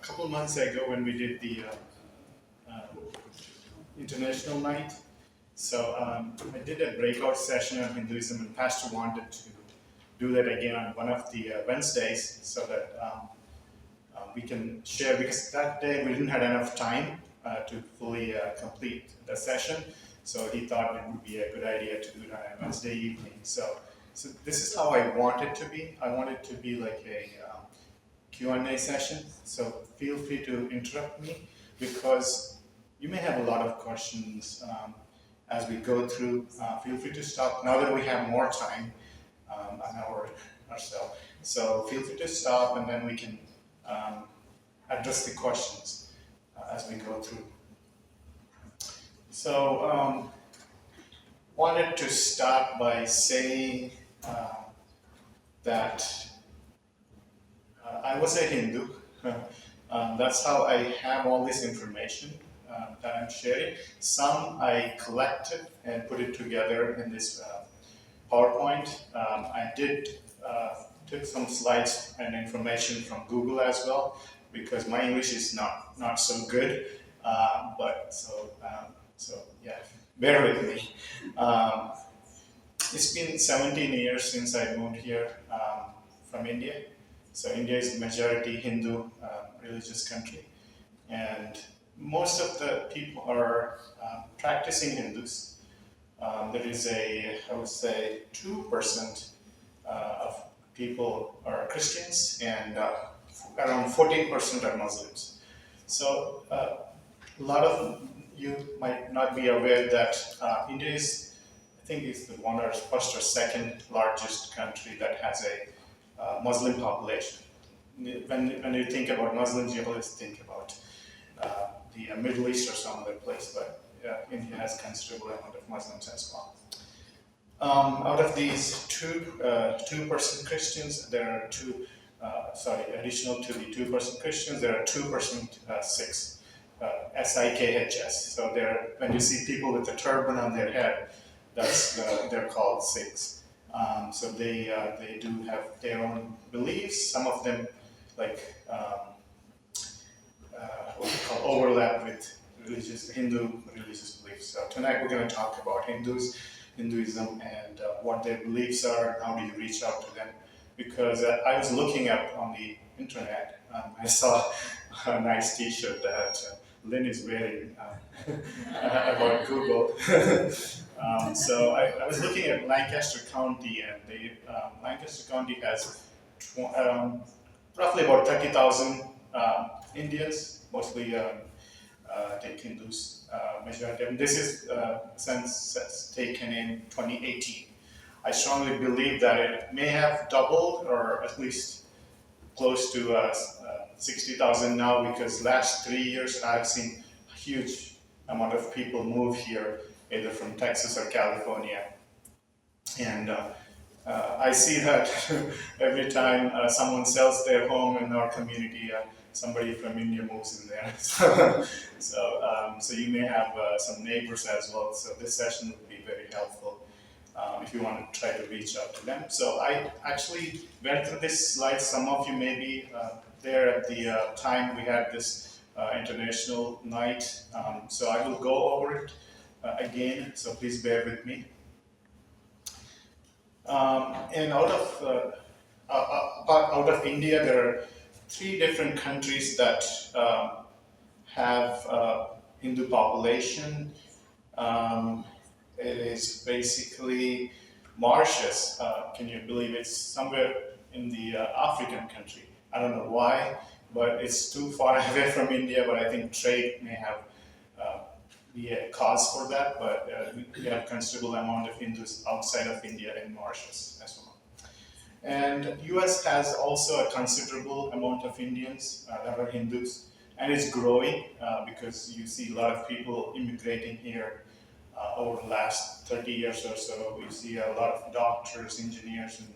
couple months ago when we did the uh, international night. So I did a breakout session on Hinduism, and Pastor wanted to do that again on one of the Wednesdays so that we can share, because that day we didn't have enough time to fully complete the session. So he thought it would be a good idea to do it on a Wednesday evening. So this is how I want it to be. I want it to be like a Q&A session. So feel free to interrupt me, because you may have a lot of questions as we go through. Feel free to stop now that we have more time, an hour or so. So feel free to stop, and then we can address the questions as we go through. So wanted to start by saying that I was a Hindu. That's how I have all this information that I'm sharing. Some I collected and put it together in this PowerPoint. I did took some slides and information from Google as well, because my English is not so good. So yeah, bear with me. It's been 17 years since I moved here from India. So India is a majority Hindu religious country, and most of the people are practicing Hindus. There is I would say, 2% of people are Christians, and around 14% are Muslims. So a lot of you might not be aware that India is, I think, is the one or first or second largest country that has a Muslim population. When you think about Muslims, you always think about the Middle East or some other place, but India has considerable amount of Muslims as well. Out of these 2% Christians, there are additional to the 2% Christians, there are 2% Sikhs, Sikhs. So when you see people with a turban on their head, they're called Sikhs. So they do have their own beliefs. Some of them, like what we call, overlap with Hindu religious beliefs. So tonight we're going to talk about Hinduism, and what their beliefs are, and how do you reach out to them. Because I was looking up on the internet, I saw a nice T-shirt that Lynn is wearing about Google. So I was looking at Lancaster County, and Lancaster County has roughly about 30,000 Indians, mostly I think Hindus, majority. And this is census taken in 2018. I strongly believe that it may have doubled, or at least close to 60,000 now, because last 3 years I've seen a huge amount of people move here, either from Texas or California. And I see that every time someone sells their home in our community, somebody from India moves in there. So you may have some neighbors as well. So this session would be very helpful if you want to try to reach out to them. So I actually went through this slide. Some of you may be there at the time we had this international night. So I will go over it again, so please bear with me. And out of India, there are 3 different countries that have Hindu population. It is basically Mauritius. Can you believe it's somewhere in the African country? I don't know why, but it's too far away from India. But I think trade may have be a cause for that. But we have considerable amount of Hindus outside of India in Mauritius as well. And U.S. has also a considerable amount of Indians that are Hindus, and it's growing because you see a lot of people immigrating here over the last 30 years or so. We see a lot of doctors, engineers, and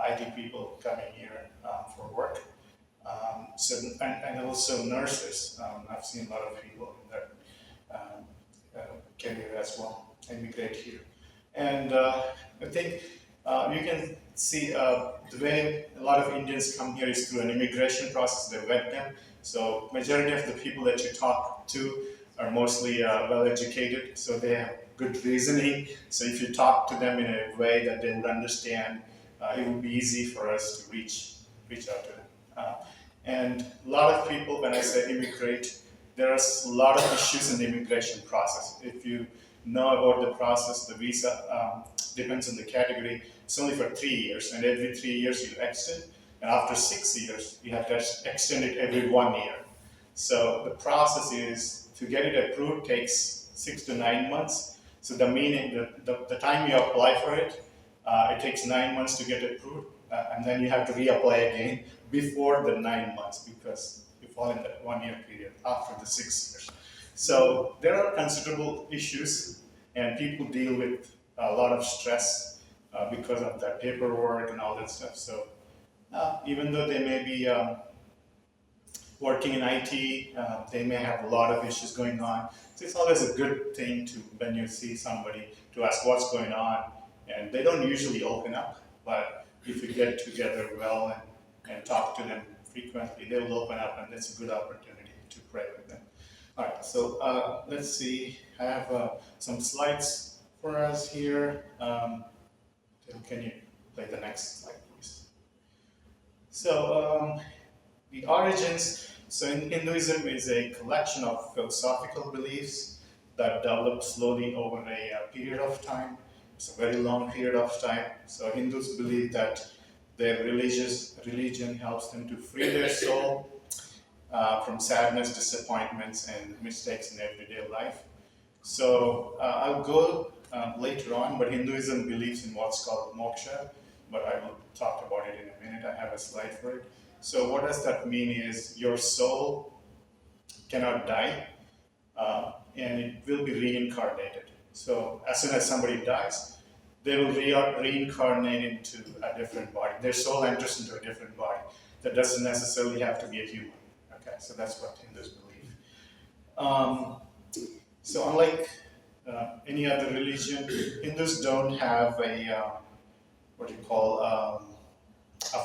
IT people coming here for work. And also nurses. I've seen a lot of people in that career as well immigrate here. And I think you can see the way a lot of Indians come here is through an immigration process. They vet them. So majority of the people that you talk to are mostly well educated, so they have good reasoning. So if you talk to them in a way that they would understand, it would be easy for us to reach out to them. And a lot of people, when I say immigrate, there's a lot of issues in the immigration process. If you know about the process, the visa depends on the category. It's only for 3 years, and every 3 years you extend. And after 6 years, you have to extend it every 1 year. So the process is to get it approved takes 6 to 9 months. So the meaning, the time you apply for it, it takes 9 months to get approved, and then you have to reapply again before the 9 months because you fall in that 1 year period after the 6 years. So there are considerable issues, and people deal with a lot of stress because of that paperwork and all that stuff. So even though they may be working in IT, they may have a lot of issues going on. So it's always a good thing to, when you see somebody, to ask what's going on. And they don't usually open up, but if you get together well and talk to them frequently, they will open up, and that's a good opportunity to pray with them. All right, so let's see. I have some slides for us here. Can you play the next slide, please? So the origins. So in Hinduism is a collection of philosophical beliefs that develop slowly over a period of time. It's a very long period of time. So Hindus believe that their religion helps them to free their soul from sadness, disappointments, and mistakes in everyday life. So I'll go later on, but Hinduism believes in what's called moksha, but I will talk about it in a minute. I have a slide for it. So what does that mean is your soul cannot die, and it will be reincarnated. So as soon as somebody dies, they will reincarnate into a different body. Their soul enters into a different body. That doesn't necessarily have to be a human. Okay, so that's what Hindus believe. So unlike any other religion, Hindus don't have a what you call a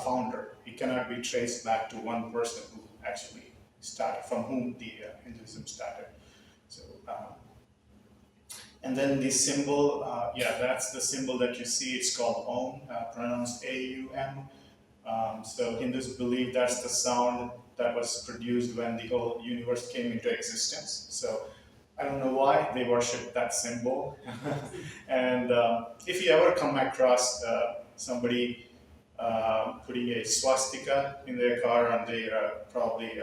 founder. It cannot be traced back to one person who actually started, from whom the Hinduism started. So, and then the symbol, that's the symbol that you see. It's called Om, pronounced A-U-M. So Hindus believe that's the sound that was produced when the whole universe came into existence. So I don't know why they worship that symbol. And if you ever come across somebody putting a swastika in their car, and they probably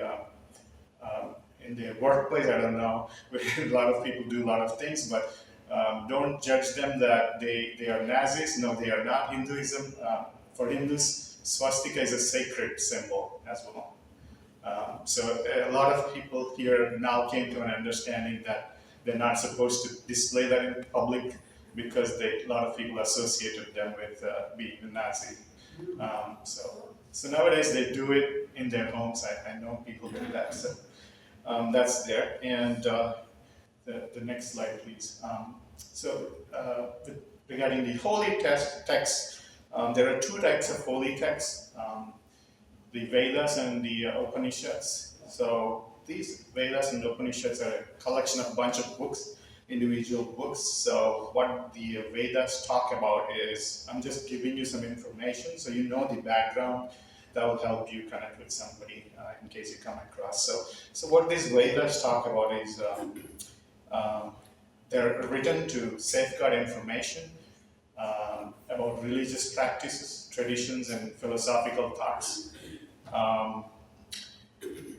in their workplace, I don't know, a lot of people do a lot of things, but don't judge them that they are Nazis. No, they are not. Hinduism, for Hindus, swastika is a sacred symbol as well. So a lot of people here now came to an understanding that they're not supposed to display that in public because a lot of people associated them with being a Nazi. So nowadays they do it in their homes. I know people do that. So that's there. And the next slide, please. Regarding the holy text, there are two types of holy texts. The Vedas and the Upanishads. So these Vedas and Upanishads are a collection of a bunch of books, individual books. So what the Vedas talk about is, I'm just giving you some information so you know the background. That will help you connect with somebody in case you come across. So what these Vedas talk about is they're written to safeguard information about religious practices, traditions, and philosophical thoughts.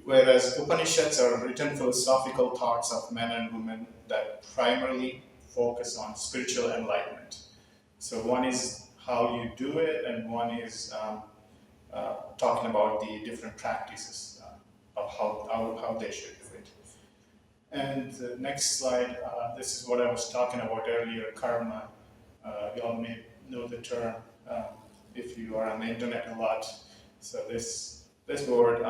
Whereas Upanishads are written philosophical thoughts of men and women that primarily focus on spiritual enlightenment. So one is how you do it, and one is talking about the different practices of how they should do it. And the next slide, this is what I was talking about earlier, karma. You all may know the term if you are on the internet a lot. So this word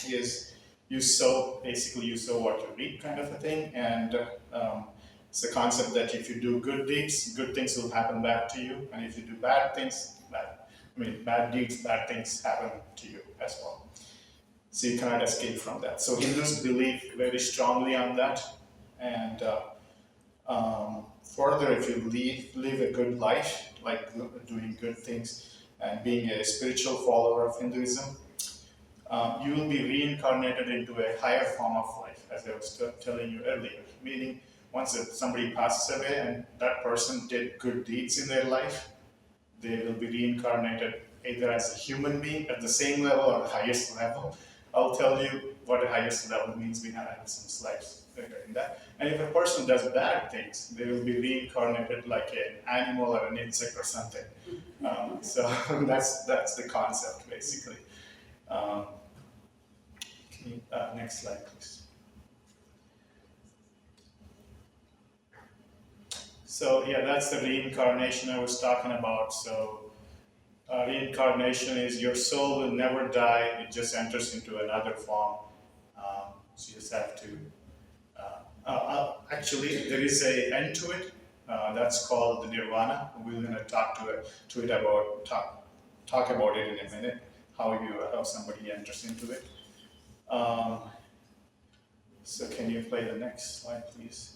is you sow what you reap, kind of a thing. And it's a concept that if you do good deeds, good things will happen back to you. And if you do bad things, bad deeds, bad things happen to you as well. So you cannot escape from that. So Hindus believe very strongly on that. And further, if you live a good life, like doing good things and being a spiritual follower of Hinduism, you will be reincarnated into a higher form of life, as I was telling you earlier. Meaning, once somebody passes away and that person did good deeds in their life, they will be reincarnated either as a human being at the same level or the highest level. I'll tell you what the highest level means. We have some slides regarding that. And if a person does bad things, they will be reincarnated like an animal or an insect or something. So that's the concept, basically. Next slide, please. So yeah, that's the reincarnation I was talking about. So reincarnation is your soul will never die; it just enters into another form. So you just have to. Actually, there is a end to it. That's called the nirvana. We're going to talk to it about talk about it in a minute. How somebody enters into it. So can you play the next slide, please?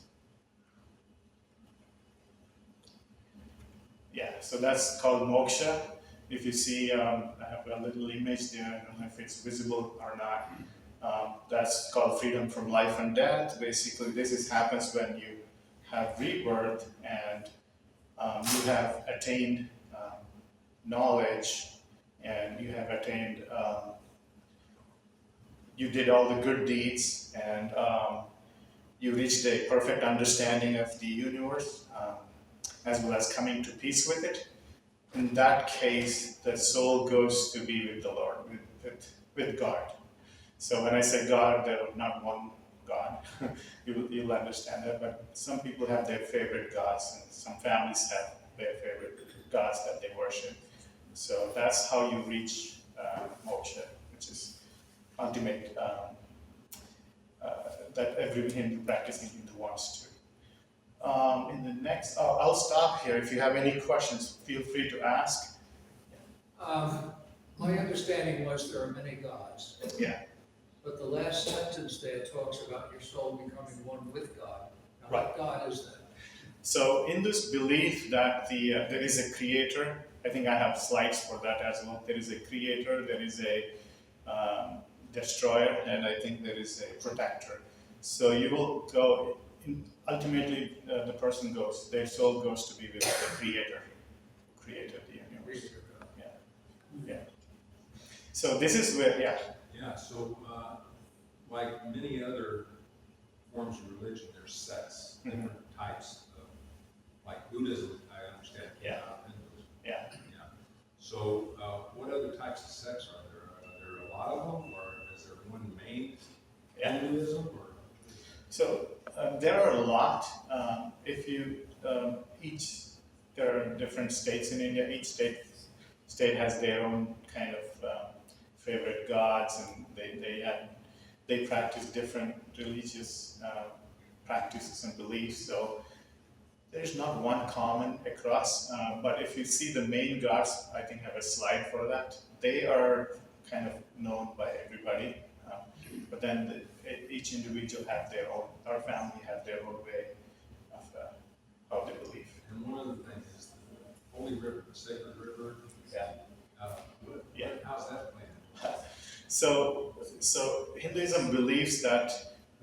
Yeah, so that's called moksha. If you see, I have a little image there. I don't know if it's visible or not. That's called freedom from life and death. Basically, happens when you have rebirth and you have attained knowledge and you have attained, you did all the good deeds and you reached a perfect understanding of the universe as well as coming to peace with it. In that case, the soul goes to be with the Lord, with God. So when I say God, there are not one God. You'll understand that. But some people have their favorite gods, and some families have their favorite gods that they worship. So that's how you reach moksha, which is ultimate that every Hindu practicing Hindu wants to. In the next, I'll stop here. If you have any questions, feel free to ask. My understanding was there are many gods. Yeah. But the last sentence there talks about your soul becoming one with God. Now, Right. what God is that? So Hindus believe that there is a creator. I think I have slides for that as well. There is a creator, there is a destroyer, and I think there is a protector. So you will go, ultimately the person goes, their soul goes to be with the creator who created the universe. Yeah. Yeah. So this is where, yeah. Yeah, so like many other forms of religion, there's sects, different types of, like Buddhism, I understand. Yeah. Hinduism. Yeah. Yeah. So what other types of sects are there? Are there a lot of them, or is there one main Hinduism? Or? So there are a lot. If you there are different states in India. Each state has their own kind of favorite gods, and they practice different religious practices and beliefs. So there's not one common across. But if you see the main gods, I think I have a slide for that. They are kind of known by everybody. But then each individual have their own, our family have their own way of how they believe. And one other thing is the Holy River, the Sacred River. Yeah. How's that planned? So Hinduism believes that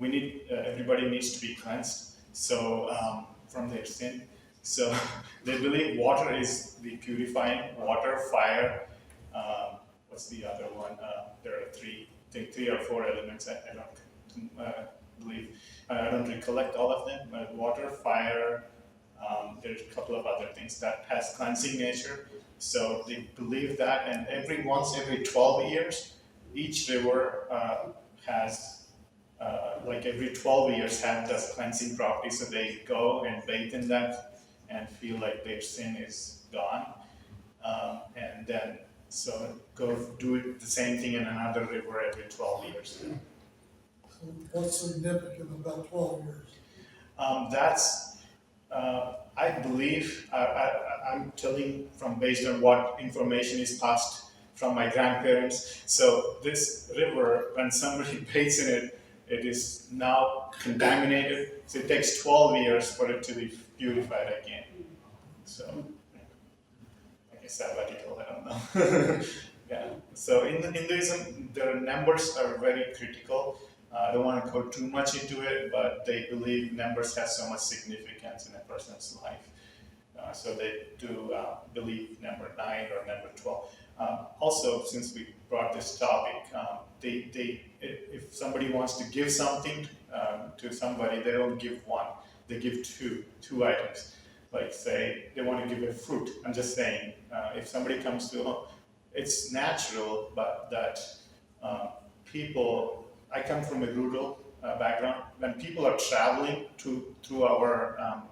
everybody needs to be cleansed. So from their sin. So they believe water is the purifying water, fire. What's the other one? There are three or four elements. I don't believe. I don't recollect all of them. But water, fire. There's a couple of other things that has cleansing nature. So they believe that, and every 12 years, each river has, like every 12 years, have this cleansing property. So they go and bathe in that and feel like their sin is gone, and then go do the same thing in another river every 12 years. So what's significant about 12 years? That's, I believe, I'm telling from based on what information is passed from my grandparents. So this river, when somebody bathes in it, it is now contaminated. So it takes 12 years for it to be purified again. So I guess I let it go, I don't know. Yeah. So in Hinduism, their numbers are very critical. I don't want to go too much into it, but they believe numbers have so much significance in a person's life. So they do believe number 9 or number 12. Also, since we brought this topic, if somebody wants to give something to somebody, they don't give one, they give two items. Like say they want to give a fruit. I'm just saying, if somebody comes to, it's natural, but that people, I come from a rural background, when people are traveling through our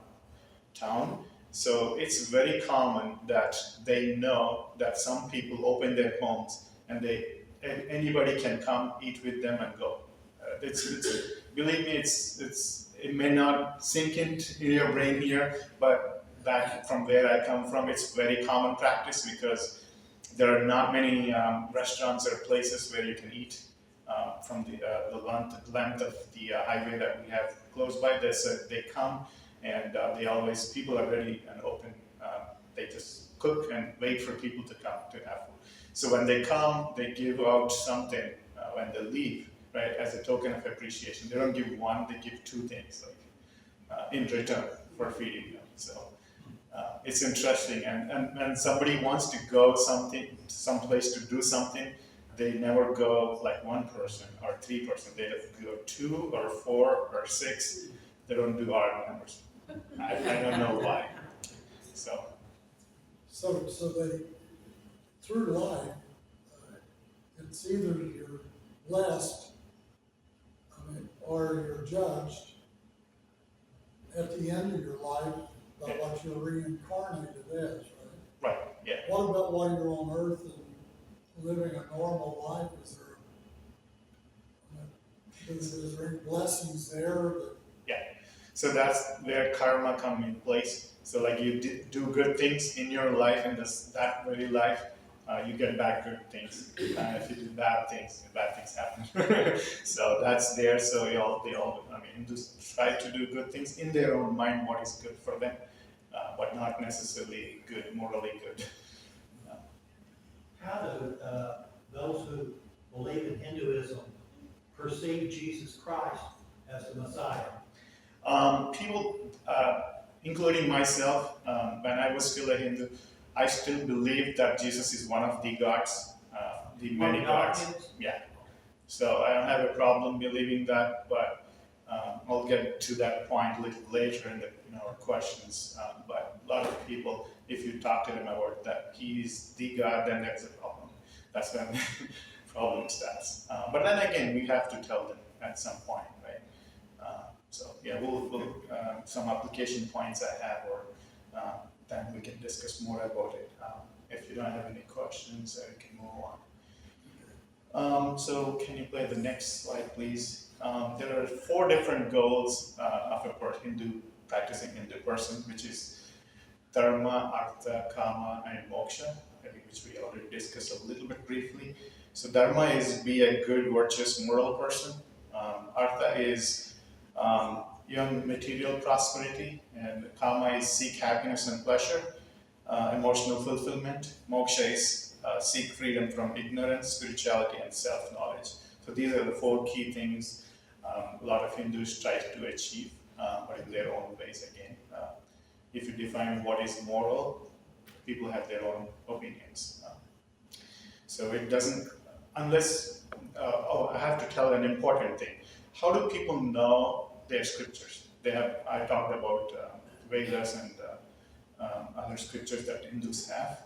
town, so it's very common that they know that some people open their homes and anybody can come eat with them and go. Believe me, it may not sink into your brain here, but back from where I come from, it's very common practice because there are not many restaurants or places where you can eat from the length of the highway that we have close by. They come and people are ready and open. They just cook and wait for people to come to have food. So when they come, they give out something when they leave, right, as a token of appreciation. They don't give one, they give two things, like in return for feeding them. So it's interesting, and when somebody wants to go someplace to do something, they never go like one person or 3 person. They go 2 or 4 or 6. They don't do odd numbers. I don't know why. So they, through life, it's either you're blessed, or you're judged at the end of your life by what you're reincarnated as, right? right, yeah. What about while you're on earth and living a normal life? Is there any blessings there that? Yeah. So that's where karma comes in place. So like you do good things in your life, in that very life, you get back good things. If you do bad things happen. So that's there. So Hindus try to do good things in their own mind, what is good for them, but not necessarily good, morally good. How do those who believe in Hinduism perceive Jesus Christ as the Messiah? People, including myself, when I was still a Hindu, I still believed that Jesus is one of the gods, the many gods. Yeah. So I don't have a problem believing that, but I'll get to that point a little later in our questions. But a lot of people, if you talk to them about that he is the God, then that's a problem. That's when problem starts. But then again, we have to tell them at some point, right? So yeah, we'll some application points I have, or then we can discuss more about it. If you don't have any questions, we can move on. So can you play the next slide, please? There are 4 different goals of a Hindu practicing Hindu person, which is dharma, artha, kama, and moksha, which we already discussed a little bit briefly. So dharma is be a good, virtuous, moral person. Artha is young material prosperity, and kama is seek happiness and pleasure, emotional fulfillment. Moksha is seek freedom from ignorance, spirituality, and self-knowledge. So these are the 4 key things a lot of Hindus try to achieve, but in their own ways again. If you define what is moral, people have their own opinions. So it doesn't, unless, I have to tell an important thing. How do people know their scriptures? I talked about Vedas and other scriptures that Hindus have.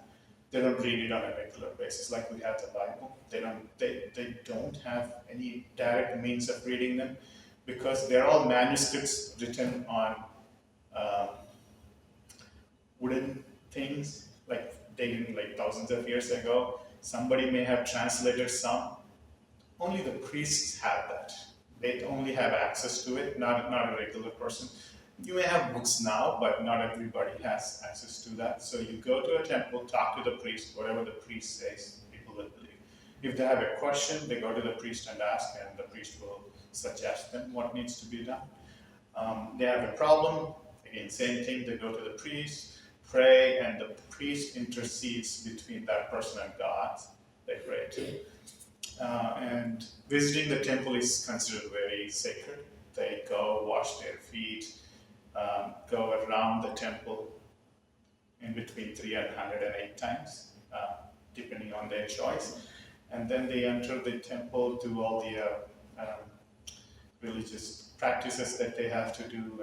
They don't read it on a regular basis like we have the Bible. They don't have any direct means of reading them because they're all manuscripts written on wooden things, like dating like thousands of years ago. Somebody may have translated some. Only the priests have that. They only have access to it, not a regular person. You may have books now, but not everybody has access to that. So you go to a temple, talk to the priest, whatever the priest says, people would believe. If they have a question, they go to the priest and ask, and the priest will suggest them what needs to be done. They have a problem, again, same thing, they go to the priest, pray, and the priest intercedes between that person and God. They pray to. And visiting the temple is considered very sacred. They go wash their feet, go around the temple in between 308 times, depending on their choice. And then they enter the temple, do all the religious practices that they have to do,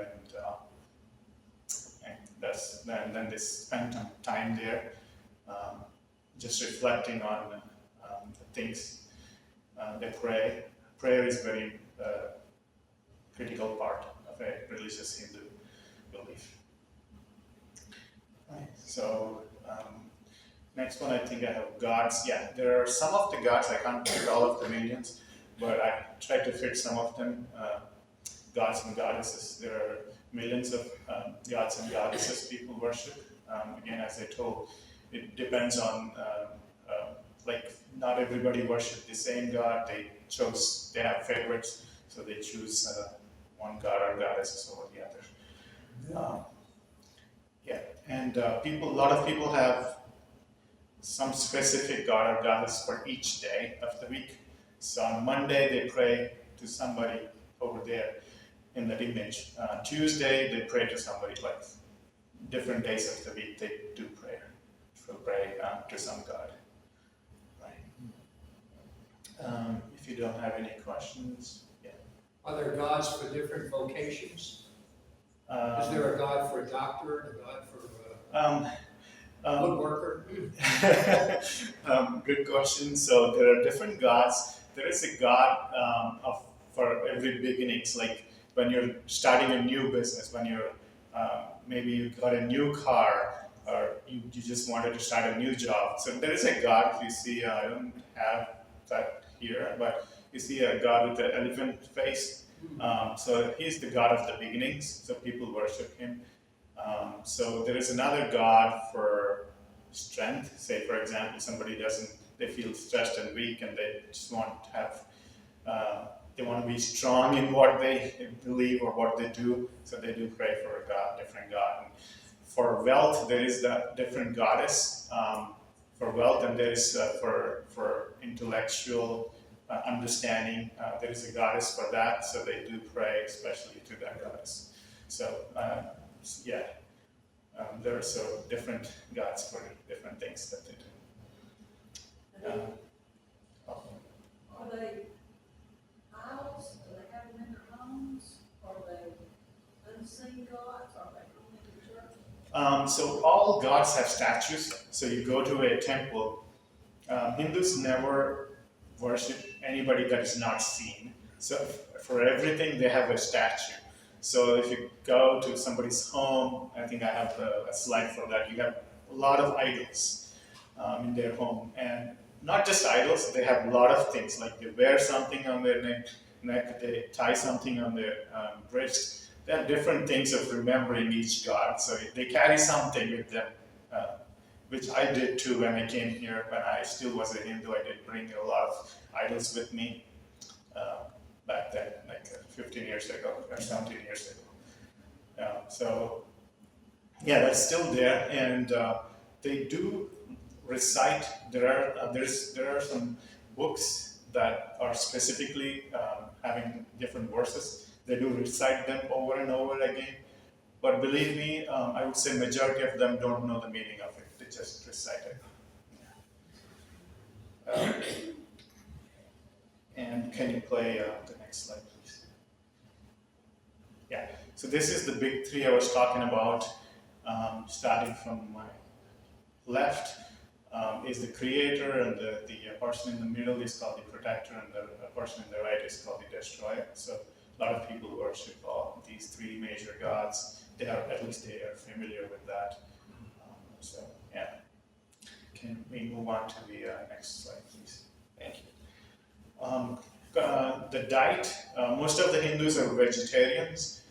and then they spend time there, just reflecting on the things they pray. Prayer is very critical part of a religious Hindu belief. Right. So next one, I think I have gods. Yeah, there are some of the gods. I can't fit all of the millions, but I tried to fit some of them. Gods and goddesses. There are millions of gods and goddesses people worship. Again, as I told, it depends on like not everybody worships the same god. They have favorites, so they choose one god or goddesses over the other. Yeah, and a lot of people have some specific god or goddess for each day of the week. So on Monday they pray to somebody over there in that image. Tuesday they pray to somebody, like different days of the week they do prayer. So pray to some god. Right. If you don't have any questions, yeah. Are there gods for different vocations? Is there a god for a doctor and a god for a woodworker? Good question. So there are different gods. There is a god for every beginnings. Like when you're starting a new business, when you're maybe you got a new car, or you just wanted to start a new job. So there is a god. You see, I don't have that here, but you see a god with the elephant face. So he's the god of the beginnings. So people worship him. So there is another god for strength. Say, for example, they feel stressed and weak, and they just want to have, they want to be strong in what they believe or what they do. So they do pray for a god, different god. And for wealth, there is the different goddess for wealth, and there is for intellectual understanding. There is a goddess for that. So they do pray especially to that goddess. So yeah. There are so different gods for different things that they do. Are they idols? Do they have them in their homes? Are they unseen gods? Are they only in the church? So all gods have statues. So you go to a temple. Hindus never worship anybody that is not seen. So for everything they have a statue. So if you go to somebody's home, I think I have a slide for that. You have a lot of idols in their home, and not just idols. They have a lot of things, like they wear something on their neck, they tie something on their wrist. They have different things of remembering each god. So they carry something with them, which I did too when I came here. When I still was a Hindu, I did bring a lot of idols with me. Back then, like 15 years ago or 17 years ago. So, yeah, that's still there, and they do recite. There are some books that are specifically having different verses. They do recite them over and over again. But believe me, I would say majority of them don't know the meaning of it. They just recite it. And can you play the next slide, please? Yeah, so this is the big three I was talking about. Starting from my left is the creator, and the person in the middle is called the protector, and the person in the right is called the destroyer. So a lot of people worship all these three major gods. At least they are familiar with that. So yeah. Can we move on to the next slide, please? Thank you. The diet, most of the Hindus are vegetarians.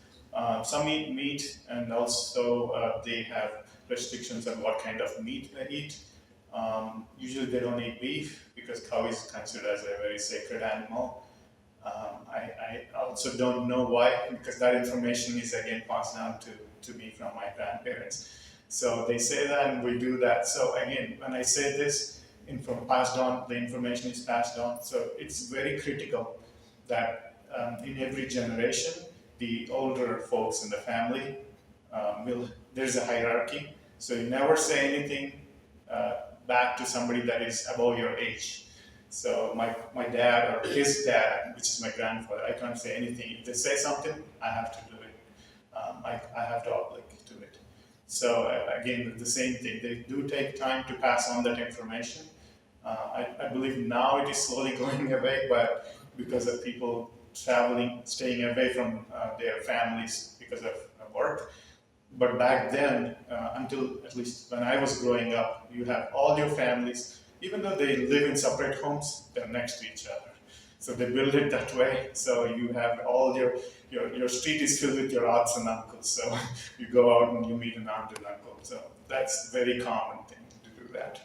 Some eat meat, and also they have restrictions on what kind of meat they eat. Usually they don't eat beef because cow is considered as a very sacred animal. I also don't know why, because that information is again passed down to me from my grandparents. So they say that and we do that. So again, when I say this, passed on, the information is passed on. So it's very critical that in every generation, the older folks in the family there's a hierarchy. So you never say anything back to somebody that is above your age. So my dad or his dad, which is my grandfather, I can't say anything. If they say something, I have to do it. I have to oblige to it. So again, the same thing. They do take time to pass on that information. I believe now it is slowly going away, but because of people traveling, staying away from their families because of work. But back then, until at least when I was growing up, you have all your families, even though they live in separate homes, they're next to each other. So they build it that way. So you have all your street is filled with your aunts and uncles. So you go out and you meet an aunt and uncle. So that's a very common thing to do that.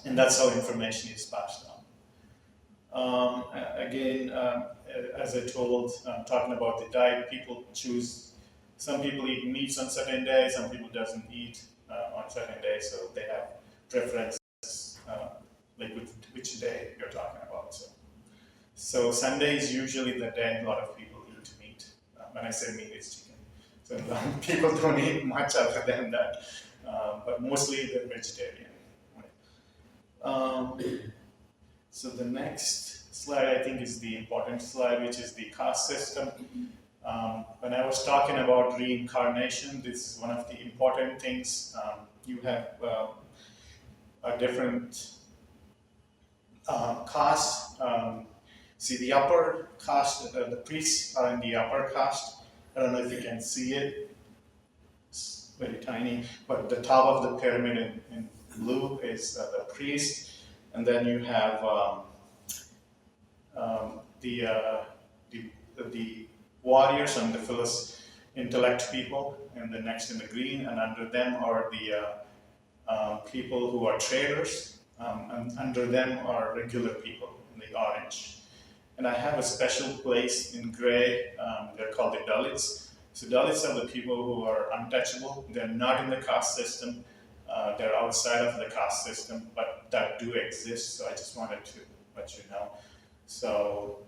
And that's how information is passed on. Again, as I told, talking about the diet, people choose. Some people eat meats on certain days. Some people doesn't eat on certain days, so they have preferences, like which day you're talking about. So Sunday is usually the day a lot of people eat meat. When I say meat, it's chicken. So people don't eat much other than that, but mostly they're vegetarian. So the next slide I think is the important slide, which is the caste system. When I was talking about reincarnation, this is one of the important things. You have a different caste. See the upper caste, the priests are in the upper caste. I don't know if you can see it. It's very tiny, but the top of the pyramid in blue is the priest, and then you have the warriors and the intellect people, and the next in the green, and under them are the people who are traders, and under them are regular people in the orange. And I have a special place in gray, they're called the Dalits. So Dalits are the people who are untouchable. They're not in the caste system. They're outside of the caste system, but that do exist. So I just wanted to let you know. So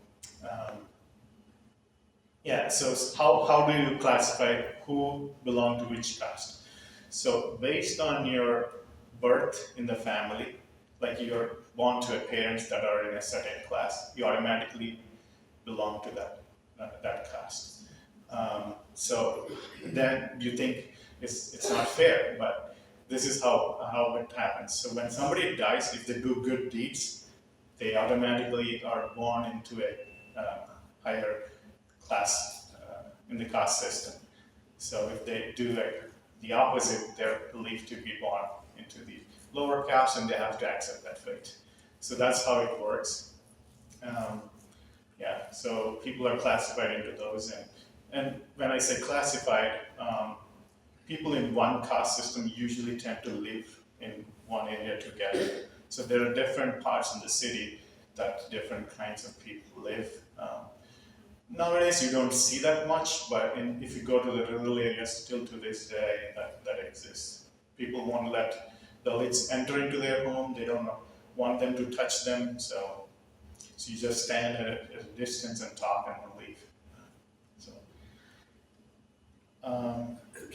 so how do you classify who belong to which caste? So based on your birth in the family, like you're born to parents that are in a certain class, you automatically belong to that caste. So then you think it's not fair, but this is how it happens. So when somebody dies, if they do good deeds, they automatically are born into a higher class in the caste system. So if they do like the opposite, they're believed to be born into the lower caste, and they have to accept that fate. So that's how it works. So people are classified into those, and when I say classified, people in one caste system usually tend to live in one area together. So there are different parts in the city that different kinds of people live. Nowadays you don't see that much, but if you go to the rural areas, still to this day, that exists. People won't let Dalits enter into their home. They don't want them to touch them, so you just stand at a distance and talk and leave. So,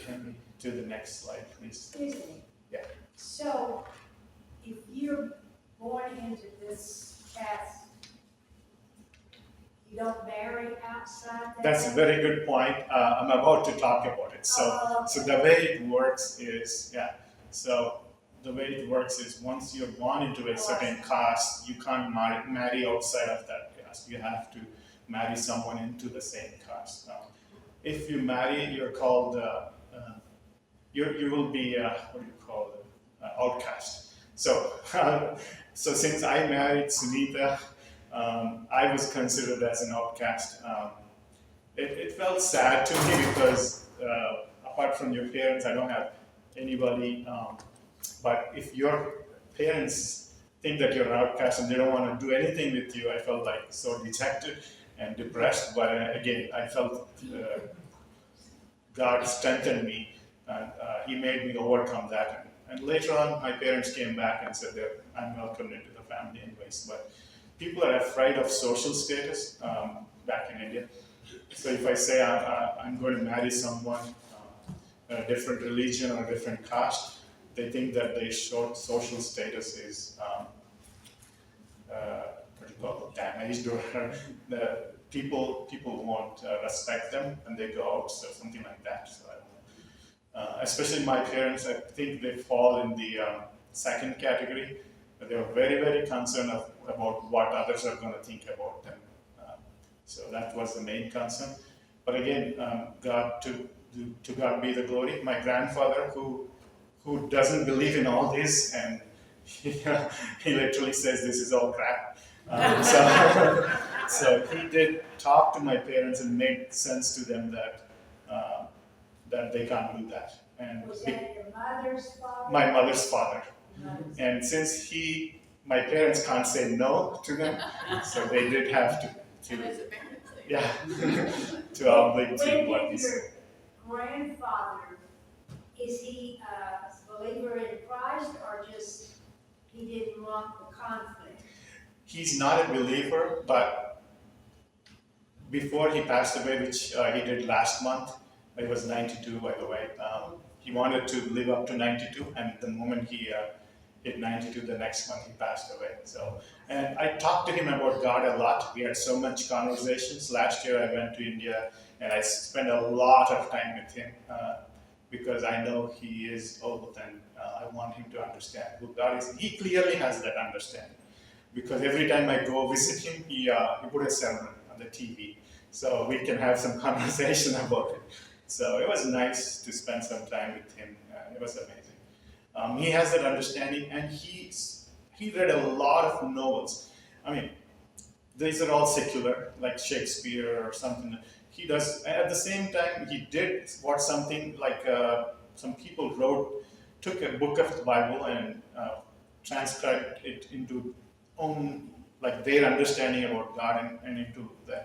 can we do the next slide, please? Excuse me. Yeah. So, if you're born into this caste, you don't marry outside that? That's a very good point. I'm about to talk about it. So the way it works is, so the way it works is once you're born into a certain caste, you can't marry outside of that caste. You have to marry someone into the same caste. If you marry, you're called, you will be, what do you call it, outcast. So, so since I married Sunita, I was considered as an outcast. It felt sad to me because apart from your parents, I don't have anybody but if your parents think that you're an outcast and they don't want to do anything with you, I felt like so dejected and depressed. But again, I felt God strengthened me, and He made me overcome that. And later on, my parents came back and said that I'm welcomed into the family anyways. But people are afraid of social status back in India. So if I say I'm going to marry someone a different religion or a different caste, they think that their social status is what do you call it, damaged, or the people won't respect them and they go out, so something like that. So I don't know. Especially my parents, I think they fall in the second category. But they were very, very concerned about what others are going to think about them. So that was the main concern. But again, to God be the glory. My grandfather, who doesn't believe in all this, and he literally says this is all crap. So he did talk to my parents and made sense to them that they can't do that. And Was that your mother's father? my mother's father. Mother's- And since my parents can't say no to them, so they did have to yeah, to oblige to When what he did said. your grandfather, is he a believer in Christ or just he didn't want the conflict? He's not a believer, but before he passed away, which he did last month, he was 92 by the way, he wanted to live up to 92, and the moment he hit 92, the next month he passed away. So, and I talked to him about God a lot. We had so much conversations. Last year I went to India and I spent a lot of time with him because I know he is old and I want him to understand who God is. He clearly has that understanding because every time I go visit him, he put a sermon on the TV, so we can have some conversation about it. So it was nice to spend some time with him. It was amazing. He has that understanding, and he read a lot of novels. I mean, these are all secular, like Shakespeare or something. He does. At the same time, he did what something like some people took a book of the Bible and transcribed it into own, like their understanding about God and into the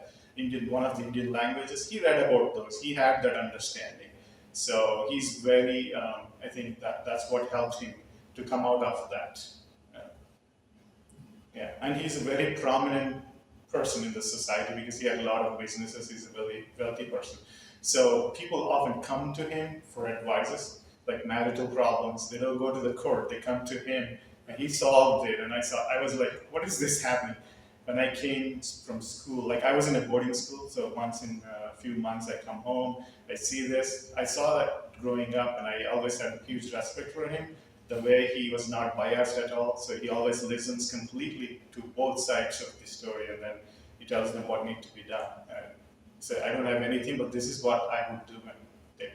one of the Indian languages. He read about those. He had that understanding. So he's very, I think that's what helped him to come out of that. Yeah, and he's a very prominent person in the society because he had a lot of businesses. He's a very wealthy person. So people often come to him for advices, like marital problems. They don't go to the court. They come to him, and he solved it. And I was like, what is this happening? When I came from school, like I was in a boarding school, so once in a few months I come home, I see this. I saw that growing up, and I always had huge respect for him. The way he was not biased at all, so he always listens completely to both sides of the story, and then he tells them what needs to be done. And so I don't have anything, but this is what I would do, and they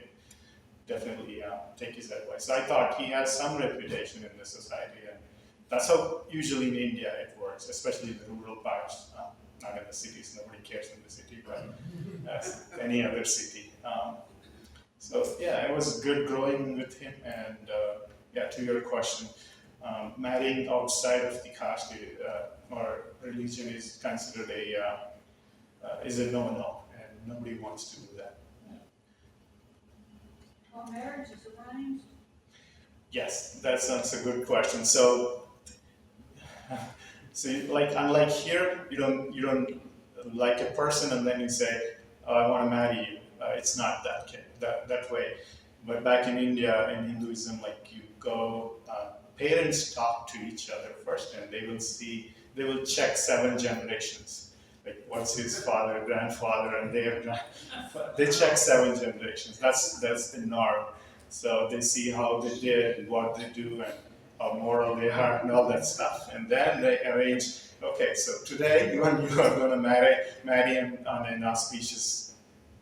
definitely take his advice. So I thought he has some reputation in the society, and that's how usually in India it works, especially in the rural parts, not in the cities. Nobody cares in the city, but as any other city. So yeah, it was good growing with him, and yeah, to your question, marrying outside of the caste or religion is considered is a no-no, and nobody wants to do that. Well, marriage is arranged. Yes, that's a good question. So like unlike here, you don't like a person and then you say, oh, I want to marry you. It's not that way. But back in India, in Hinduism, like you go, parents talk to each other first, and they will check 7 generations. Like what's his father, grandfather, and they check 7 generations. That's the norm. So they see how they did, what they do, and how moral they are, and all that stuff. And then they arrange. Okay, so today you are going to marry him on an auspicious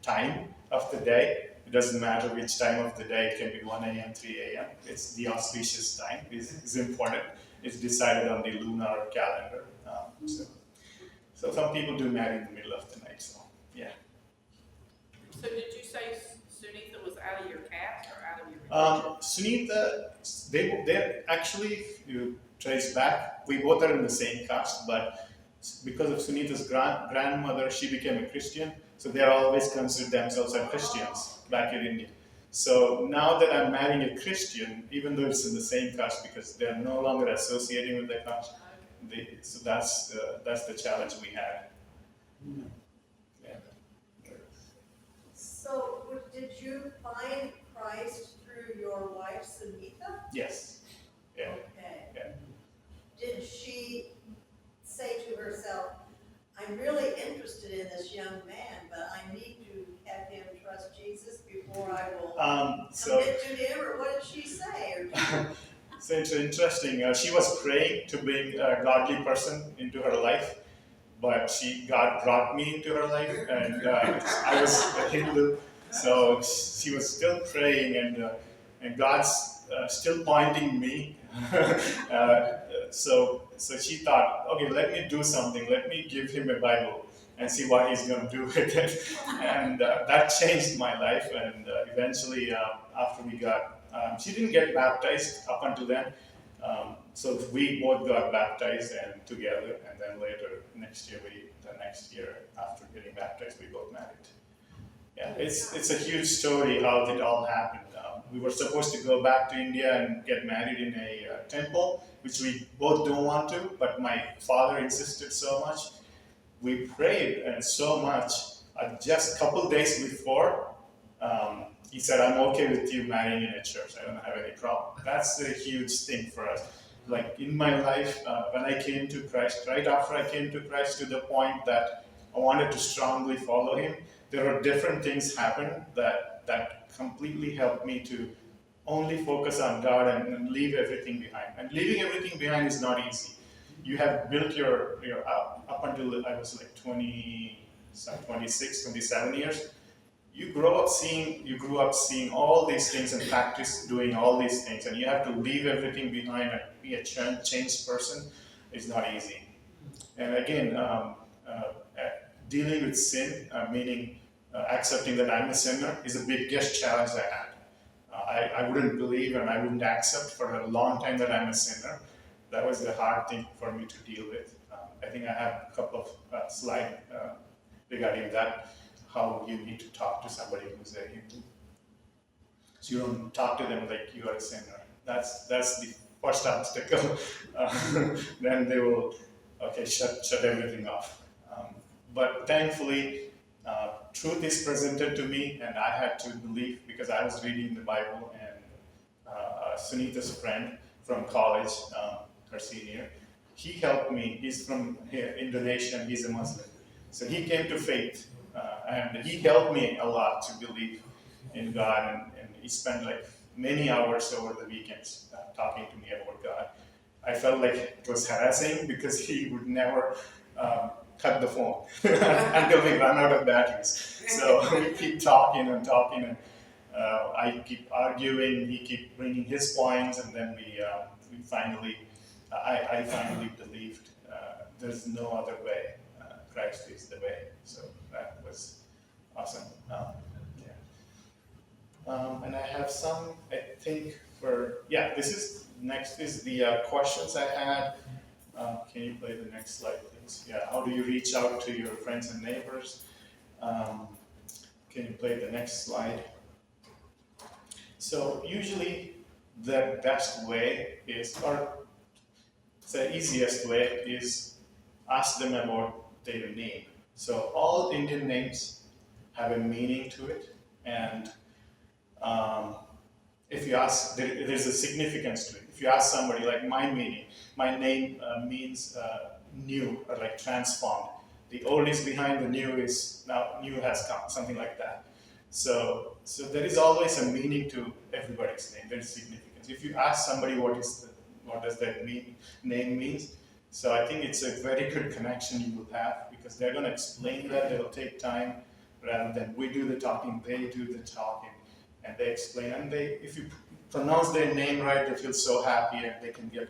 time of the day. It doesn't matter which time of the day. It can be 1 a.m., 3 a.m. It's the auspicious time is important. It's decided on the lunar calendar. So some people do marry in the middle of the night. So yeah. So did you say Sunitha was out of your caste or out of your religion? Sunita, they're actually, if you trace back, we both are in the same caste, but because of Sunita's grandmother, she became a Christian, so they are always considered themselves as Christians back in India. So now that I'm marrying a Christian, even though it's in the same caste, because they're no longer associating with the caste, so that's the challenge we had. Yeah. So, did you find Christ through your wife, Sunita? Yes. Yeah. Okay. Yeah. Did she say to herself, I'm really interested in this young man, but I need to have him trust Jesus before I will commit to him, or what did she say? Or So it's interesting. She was praying to bring a godly person into her life, but God brought me into her life, and I was a Hindu, so she was still praying, and God's still pointing me. So she thought, okay, let me do something. Let me give him a Bible and see what he's going to do with it. And that changed my life. And eventually, after we got, she didn't get baptized up until then. So we both got baptized and together. And then later, the next year after getting baptized, we both married. Yeah, it's a huge story how it all happened. We were supposed to go back to India and get married in a temple, which we both don't want to, but my father insisted so much. We prayed so much. Just a couple days before, he said, I'm okay with you marrying in a church. I don't have any problem. That's a huge thing for us. Like in my life, when I came to Christ, right after I came to Christ, to the point that I wanted to strongly follow him, there were different things happen that completely helped me to only focus on God and leave everything behind. And leaving everything behind is not easy. You have built your up until I was like 26, 27 years. You grew up seeing all these things and practice doing all these things, and you have to leave everything behind and be a changed person. Is not easy. And again, dealing with sin, meaning accepting that I'm a sinner, is the biggest challenge I had. I wouldn't believe and I wouldn't accept for a long time that I'm a sinner. That was the hard thing for me to deal with. I think I have a couple of slides regarding that, how you need to talk to somebody who's a Hindu. So you don't talk to them like you are a sinner. That's the first obstacle. Then they will, shut everything off. But thankfully, truth is presented to me, and I had to believe because I was reading the Bible, and Sunita's friend from college, her senior, he helped me. He's from here, Indonesia, and he's a Muslim. So he came to faith, and he helped me a lot to believe in God, and he spent like many hours over the weekends talking to me about God. I felt like it was harassing because he would never cut the phone until we run out of batteries. So we keep talking, and I keep arguing, he keep bringing his points, and then we finally, I finally believed there's no other way. Christ is the way. So that was awesome. And I have some, I think, next is the questions I had. Can you play the next slide, please? Yeah, how do you reach out to your friends and neighbors? Can you play the next slide? So usually the best way is, or the easiest way is ask them about their name. So all Indian names have a meaning to it, and if you ask, there's a significance to it. If you ask somebody, like my name means new, or like transformed. The old is behind, the new is now new has come, something like that. So there is always a meaning to everybody's name. There's significance. If you ask somebody what does that name means, so I think it's a very good connection you will have, because they're going to explain that. They'll take time rather than we do the talking, they do the talking, and they explain. And if you pronounce their name right, they feel so happy and they can get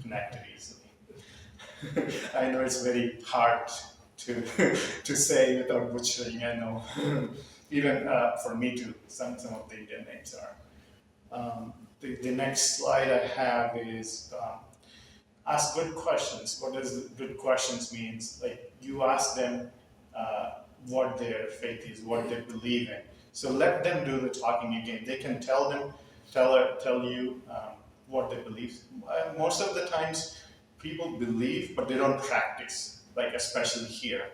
connected easily. I know it's very hard to say without butchering. I know, even for me too. Some of the Indian names are. The next slide I have is ask good questions. What does good questions means? Like you ask them what their faith is, what they believe in. So let them do the talking again. They can tell you what they believe. Most of the times, people believe, but they don't practice. Like especially here,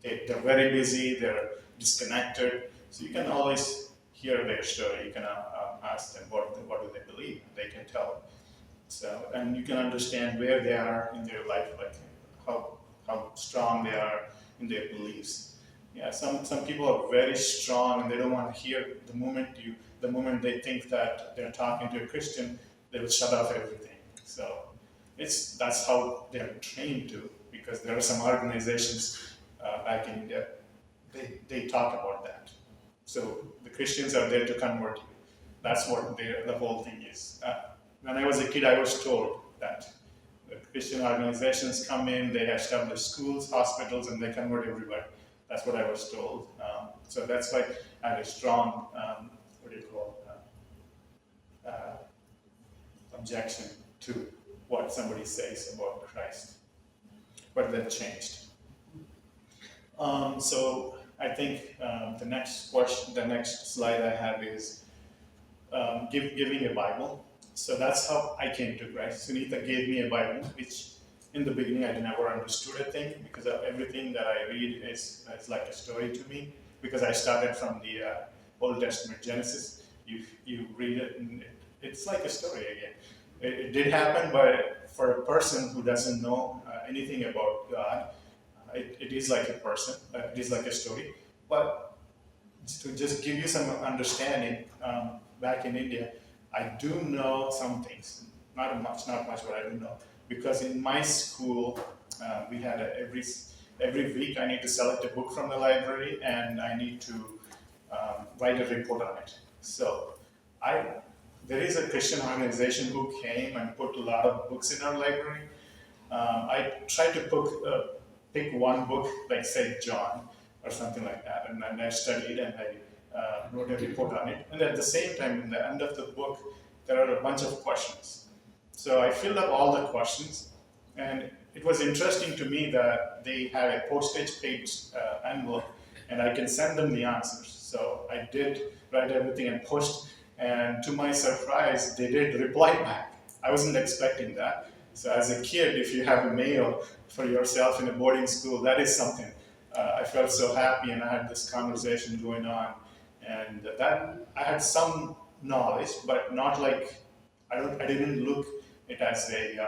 they're very busy. They're disconnected. So you can always hear their story. You can ask them what do they believe. They can tell. So and you can understand where they are in their life, like how strong they are in their beliefs. Yeah, some people are very strong and they don't want to hear the moment they think that they're talking to a Christian, they will shut off everything. So that's how they're trained to, because there are some organizations back in India, they talk about that. So the Christians are there to convert you. That's what the whole thing is. When I was a kid, I was told that the Christian organizations come in, they establish schools, hospitals, and they convert everybody. That's what I was told. So that's why I had a strong, objection to what somebody says about Christ. But that changed. So I think the next slide I have is giving a Bible. So that's how I came to Christ. Sunitha gave me a Bible, which in the beginning I never understood a thing, because everything that I read is like a story to me, because I started from the Old Testament Genesis. You read it and it's like a story again. It did happen, but for a person who doesn't know anything about God, it is like a person, it is like a story. But to just give you some understanding, back in India, I do know some things, not much, but I do know. Because in my school, we had every week I need to select a book from the library and I need to write a report on it. So there is a Christian organization who came and put a lot of books in our library. I tried to pick one book, like say John or something like that, and then I studied and I wrote a report on it. And at the same time, in the end of the book, there are a bunch of questions. So I filled up all the questions, and it was interesting to me that they had a postage paid envelope, and I can send them the answers. So I did write everything and pushed, and to my surprise, they did reply back. I wasn't expecting that. So as a kid, if you have a mail for yourself in a boarding school, that is something. I felt so happy, and I had this conversation going on, and that I had some knowledge, but not like I didn't look it as a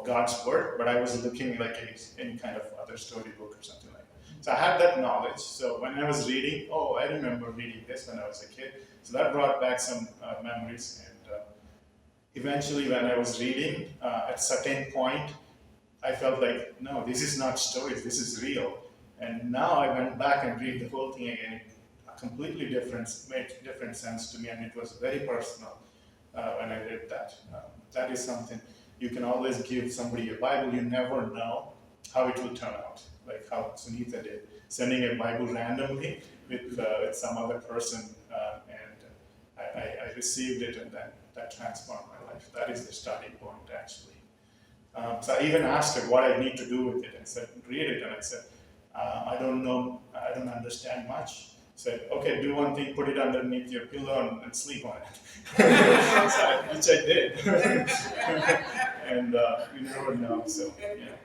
God's word, but I was looking like any kind of other storybook or something like that. So I had that knowledge. So when I was reading, I remember reading this when I was a kid. So that brought back some memories. And eventually, when I was reading, at a certain point, I felt like, no, this is not stories, this is real. And now I went back and read the whole thing again. Completely made different sense to me, and it was very personal when I did that. That is something you can always give somebody a Bible. You never know how it will turn out, like how Sunitha did, sending a Bible randomly with some other person, and I received it, and then that transformed my life. That is the starting point, actually. So I even asked her what I need to do with it. I said, read it, and I said, I don't know, I don't understand much. Said, okay, do one thing, put it underneath your pillow and sleep on it. Which I did. And you never know, so yeah.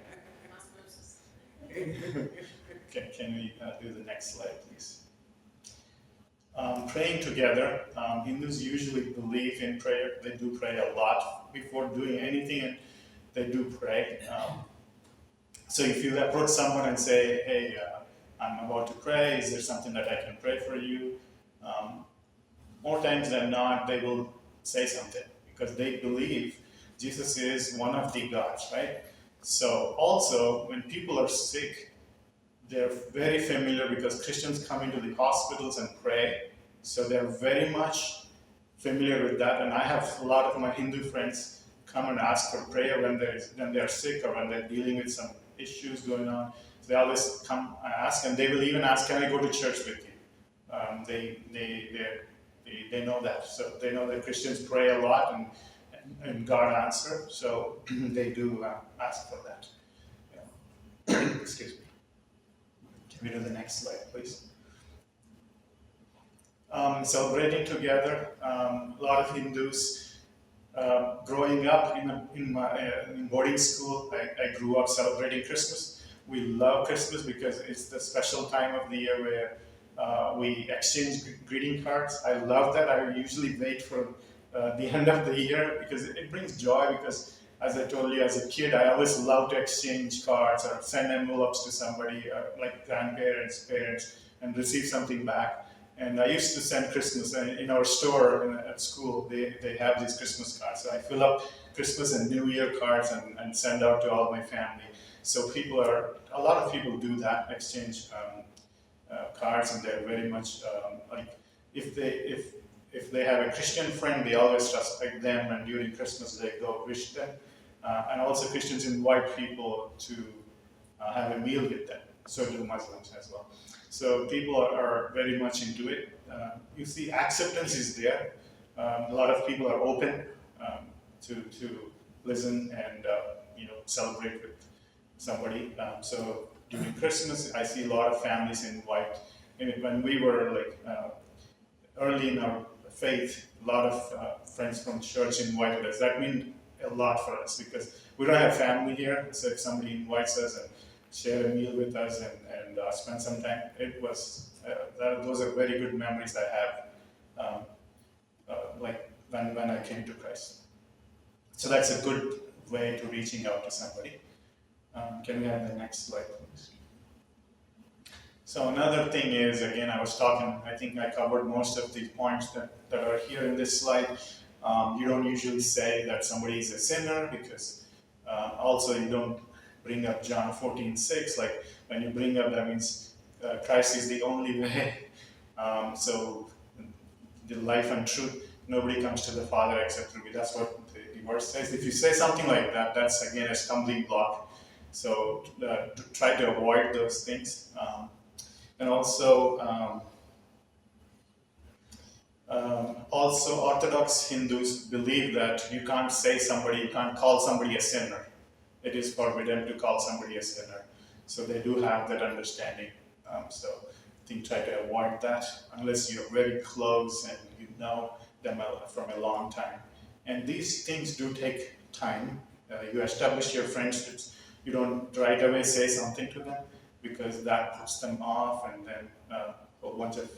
Can we do the next slide, please? Praying together. Hindus usually believe in prayer. They do pray a lot before doing anything, and they do pray. So if you approach someone and say, hey, I'm about to pray, is there something that I can pray for you? More times than not, they will say something, because they believe Jesus is one of the gods, right? So also, when people are sick, they're very familiar, because Christians come into the hospitals and pray. So they're very much familiar with that. And I have a lot of my Hindu friends come and ask for prayer when they're sick or when they're dealing with some issues going on. They always come and ask, and they will even ask, can I go to church with you? They They know that. So they know that Christians pray a lot and God answers. So they do ask for that. Yeah. Excuse me. Can we do the next slide, please? Celebrating together. A lot of Hindus. Growing up in boarding school, I grew up celebrating Christmas. We love Christmas because it's the special time of the year where we exchange greeting cards. I love that. I usually wait for the end of the year because it brings joy. Because as I told you, as a kid, I always loved to exchange cards or send envelopes to somebody, like grandparents, parents, and receive something back. And I used to send Christmas in our store at school. They have these Christmas cards. So I fill up Christmas and New Year cards and send out to all my family. So a lot of people do that, exchange cards, and they're very much like if they have a Christian friend, they always respect them, and during Christmas they go wish them. And also Christians invite people to have a meal with them. So do Muslims as well. So people are very much into it. You see, acceptance is there. A lot of people are open to listen and celebrate with somebody. So during Christmas, I see a lot of families invite. When we were early in our faith, a lot of friends from church invited us. That meant a lot for us because we don't have family here. So if somebody invites us and share a meal with us and spend some time, those are very good memories I have, like when I came to Christ. So that's a good way to reaching out to somebody. Can we have the next slide, please? So another thing is, again, I think I covered most of the points that are here in this slide. You don't usually say that somebody is a sinner because also you don't bring up John 14:6. Like when you bring up, that means Christ is the only way. So the life and truth, nobody comes to the Father except through me. That's what the verse says. If you say something like that, that's again a stumbling block. So to try to avoid those things. And also Orthodox Hindus believe that you can't call somebody a sinner. It is forbidden to call somebody a sinner. So they do have that understanding. So I think try to avoid that unless you're very close and you know them from a long time. And these things do take time. You establish your friendships. You don't right away say something to them because that puts them off, and then a bunch of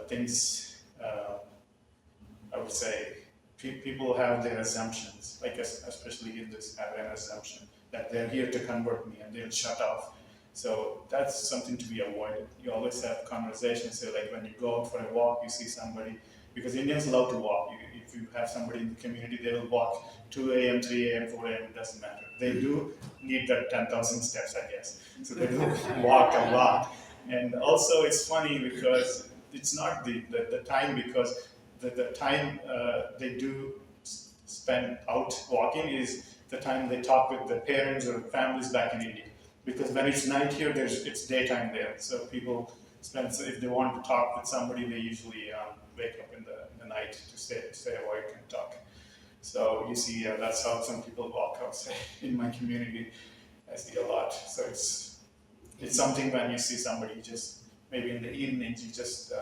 things. I would say people have their assumptions, like especially Hindus have an assumption that they're here to convert me, and they'll shut off. So that's something to be avoided. You always have conversations. So like when you go out for a walk, you see somebody, because Indians love to walk. If you have somebody in the community, they will walk 2 a.m., 3 a.m., 4 a.m., it doesn't matter. They do need that 10,000 steps, I guess. So they do walk a lot. And also it's funny because it's not the time, because the time they do spend out walking is the time they talk with the parents or families back in India. Because when it's night here, it's daytime there. So people if they want to talk with somebody, they usually wake up in the night to stay awake and talk. So you see, that's how some people walk outside in my community. I see a lot. So it's something when you see somebody, just maybe in the evenings, you just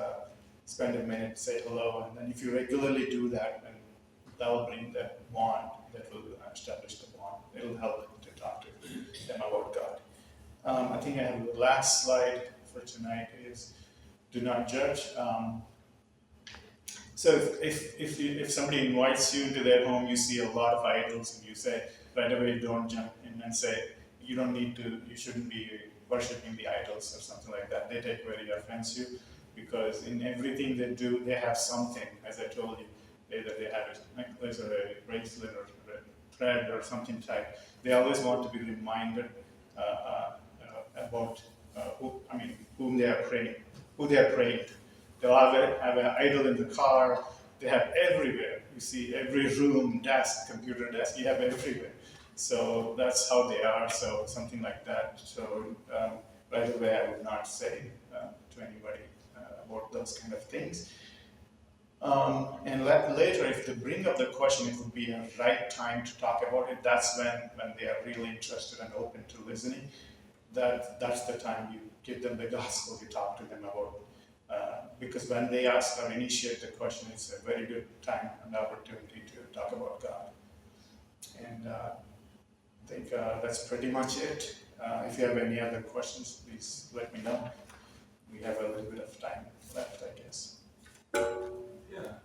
spend a minute, say hello, and then if you regularly do that, then that will bring the bond, that will establish the bond. It will help to talk to them about God. I think I have the last slide for tonight is do not judge. So if somebody invites you into their home, you see a lot of idols, and you say right away, don't jump in and say you shouldn't be worshiping the idols or something like that. They take very offensive, because in everything they do, they have something. As I told you, either they have a necklace or a bracelet or a thread or something type. They always want to be reminded about whom they are praying, who they are praying to. They'll have an idol in the car. They have everywhere. You see every room, desk, computer desk. You have everywhere. So that's how they are. So something like that. So right away, I would not say to anybody about those kind of things. Later, if they bring up the question, it would be a right time to talk about it. That's when they are really interested and open to listening. That's the time you give them the gospel, you talk to them about. Because when they ask or initiate the question, it's a very good time and opportunity to talk about God. And I think that's pretty much it. If you have any other questions, please let me know. We have a little bit of time left, I guess. Yeah.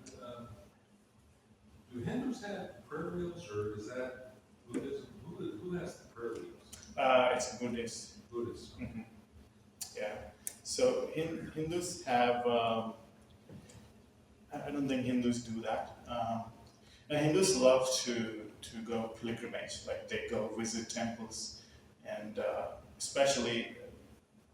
Do Hindus have prayer wheels, or is that Buddhism? Who has the prayer wheels? It's Buddhist. Buddhists. Mhm. Yeah. So Hindus have. I don't think Hindus do that. And Hindus love to go pilgrimage, like they go visit temples, and especially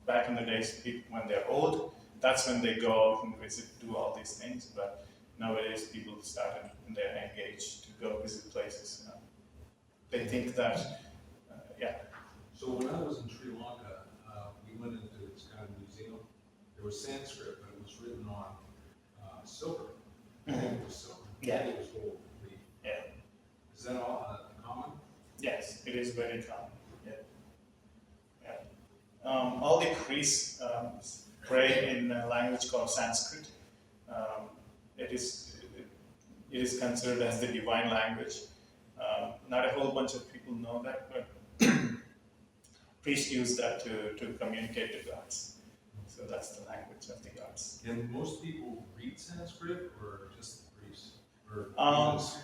back in the days, people, when they're old, that's when they go out and visit, do all these things. But nowadays, people started in their age to go visit places. They think that, yeah. So when I was in Sri Lanka, we went into this kind of museum. There was Sanskrit, but it was written on silver. It was silver. Yeah. It was gold. Yeah. Is that all common? Yes, it is very common. Yeah. Yeah. All the priests pray in a language called Sanskrit. It is considered as the divine language. Not a whole bunch of people know that, but priests use that to communicate to gods. So that's the language of the gods. And most people read Sanskrit, or just the priests? Or pronounce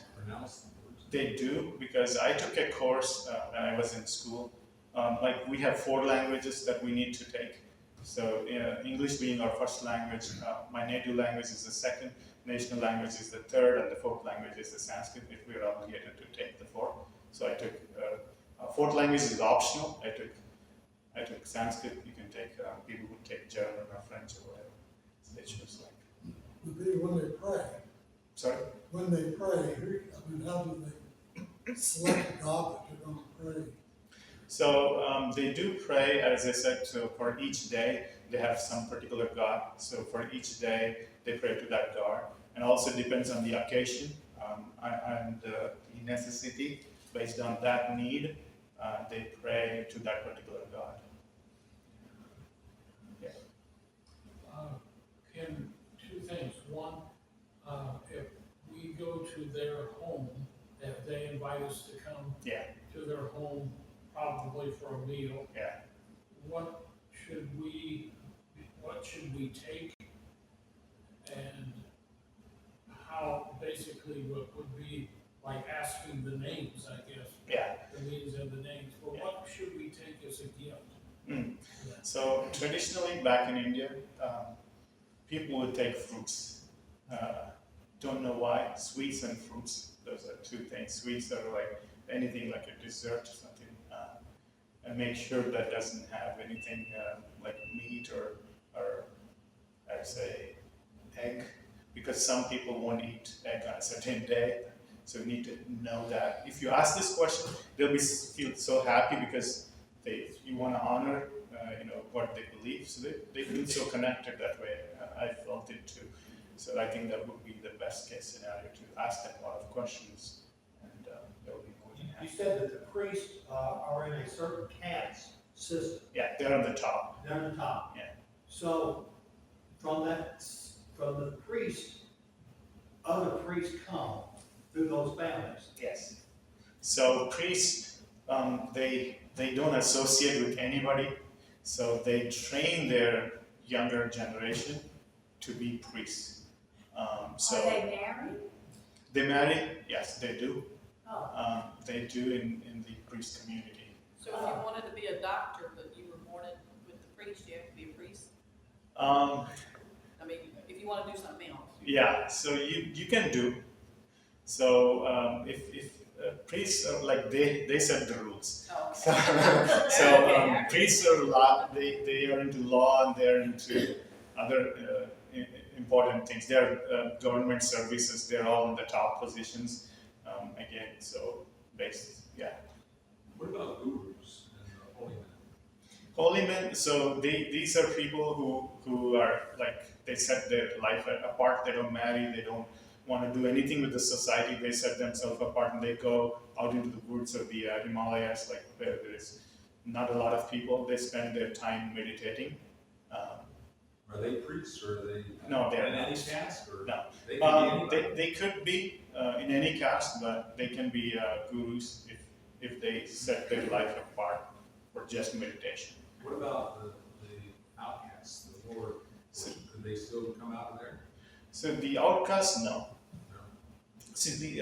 the words? They do, because I took a course when I was in school. Like we have 4 languages that we need to take. So English being our first language, my native language is the second, national language is the third, and the 4th language is the Sanskrit, if we are obligated to take the 4th. So I took, 4th language is optional. I took Sanskrit. You can take, people who take German or French or whatever. So they choose like. Would be when they pray. Sorry? When they pray, how do they select a God that they're going to pray? So they do pray, as I said, so for each day they have some particular God. So for each day they pray to that God. And also depends on the occasion and the necessity. Based on that need, they pray to that particular God. Yeah. Can 2 things. One, if we go to their home, if they invite us to come Yeah. to their home, probably for a meal, Yeah. what should we take, and how basically what would be like asking the names, I guess. Yeah. The means and the names, but what should we take as a gift? Mm. So traditionally back in India, people would take fruits. Don't know why. Sweets and fruits, those are 2 things. Sweets are like anything like a dessert or something. And make sure that doesn't have anything like meat or I'd say egg, because some people won't eat egg on a certain day. So you need to know that. If you ask this question, they'll feel so happy because you want to honor what they believe. So they feel so connected that way. I felt it too. So I think that would be the best case scenario, to ask them a lot of questions, and they'll be more than You happy. said that the priests are in a certain caste system. Yeah, they're on the top. They're on the top. Yeah. So from the priest, other priests come through those families. Yes. So priests, they don't associate with anybody. So they train their younger generation to be priests. So Are they married? they marry, yes, they do. Oh, They do in the priest community. So if you wanted to be a doctor, but you were born with the priest, you have to be a priest? Um, I mean, if you want to do something else. yeah, so you can do. So if priests are like they set the rules. Oh, So, okay. so priests are they are into law, and they're into other important things. They're government services. They're all in the top positions. Again, so yeah. What about gurus and holy men? Holy men. So these are people who are like they set their life apart. They don't marry. They don't want to do anything with the society. They set themselves apart and they go out into the woods or the Himalayas, like where there is not a lot of people. They spend their time meditating. Are they priests or are they? No, they're in any not. caste or? No. They can be They, anybody. they could be in any caste, but they can be gurus if they set their life apart for just meditation. What about the outcasts, the lower, could they still come out of there? So the outcasts, no. No. See,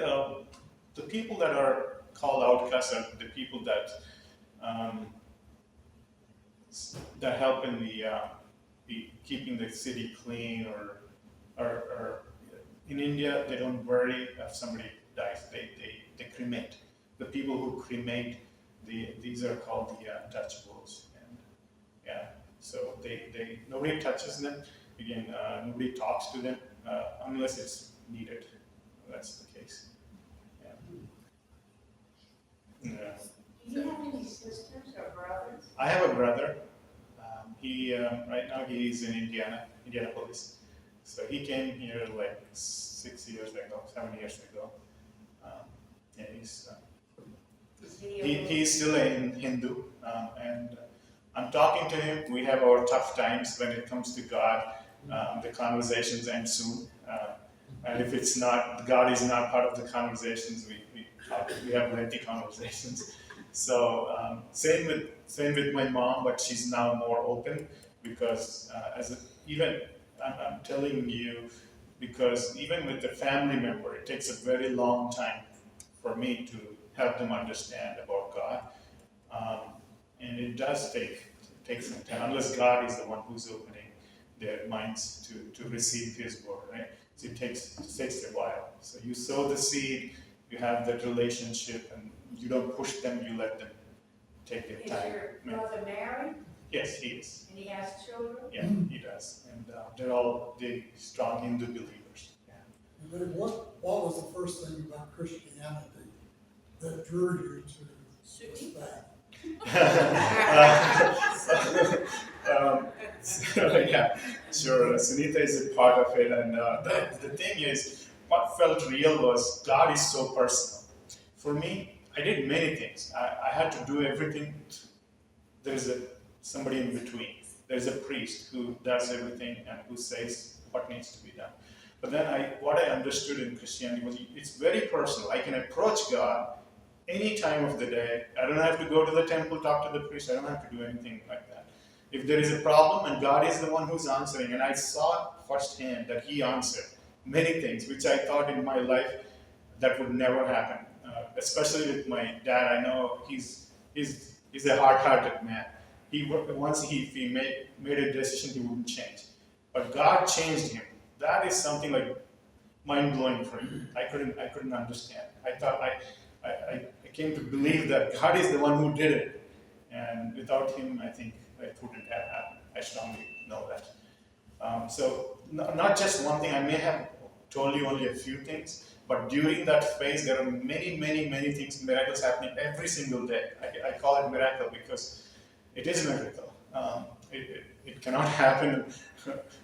the people that are called outcasts are the people that that help in the keeping the city clean, or in India they don't bury if somebody dies. They cremate. The people who cremate, these are called the untouchables, and yeah, so they nobody touches them. Again, nobody talks to them unless it's needed. That's the case. Yeah. Yeah. Do you have any sisters or brothers? I have a brother. He right now he's in Indianapolis. So he came here like 6 years ago, 7 years ago. And he's still a Hindu, and I'm talking to him. We have our tough times when it comes to God. The conversations end soon, and if it's not, God is not part of the conversations. We have lengthy conversations. So same with my mom, but she's now more open because even I'm telling you, because even with the family member, it takes a very long time for me to help them understand about God, and it does take some time unless God is the one who's opening their minds to receive His word, right? So it takes a while. So you sow the seed, you have that relationship, and you don't push them, you let them take their Is time. your brother married Yes, he is. and he has children? Yeah, he does. And they're all the strong Hindu believers. Yeah. But what was the first thing about Christianity that drew you to this faith? Yeah, sure. Sunita is a part of it, and the thing is, what felt real was God is so personal. For me, I did many things. I had to do everything. There's somebody in between. There's a priest who does everything and who says what needs to be done. But then what I understood in Christianity was it's very personal. I can approach God any time of the day. I don't have to go to the temple, talk to the priest. I don't have to do anything like that. If there is a problem and God is the one who's answering, and I saw firsthand that He answered many things, which I thought in my life that would never happen. Especially with my dad, I know he's a hard-hearted man. Once he made a decision, he wouldn't change. But God changed him. That is something like mind-blowing for me. I couldn't understand. I thought I came to believe that God is the one who did it, and without Him, I think it wouldn't have happened. I strongly know that. So not just one thing. I may have told you only a few things, but during that phase, there are many, many, many things, miracles happening every single day. I call it miracle because it is a miracle. It cannot happen